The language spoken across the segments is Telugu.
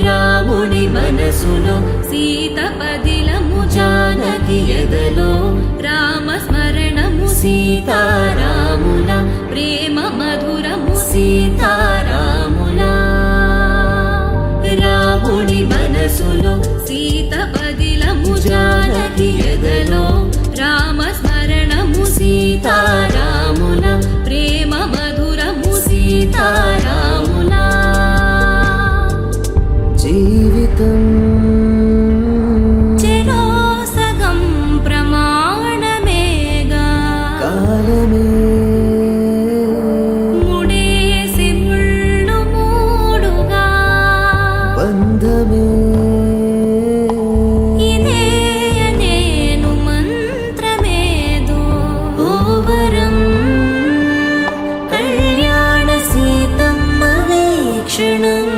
రాముని మనసులో సీత పదిలము జానకి ఎదలో రామస్మరణము సీతారాముల ప్రేమ మధురము సీతారాముల రాముని మనసులో సీత పదిలము జానకి ఎదలో రామస్మరణము సీతారాముల ప్రేమ మధురము సీతారాముల జీవితం చెరో సగం ప్రమాణమేగా కాలమే ముడేసి ముళ్ళు మూడుగా బంధమే ఇదే నేను మంత్రమేదో ఓవరం కళ్యాణ సీతమ్మ వీక్షణం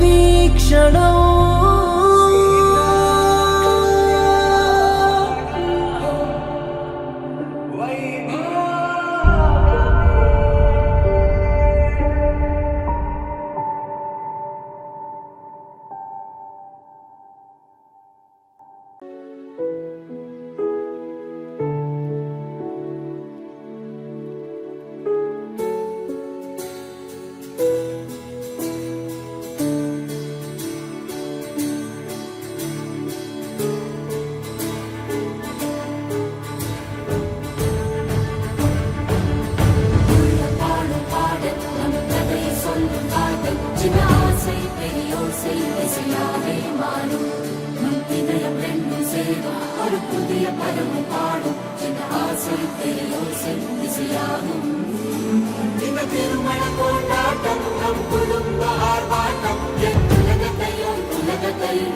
వీక్షణం புதிய பதமும் பாடும் சின்ன ஆசை பெரியோசை திசையாகும் இந்த திருமண கொண்டாட்டம் நம் குடும்ப ஆர்ப்பாட்டம் உலகத்தையும்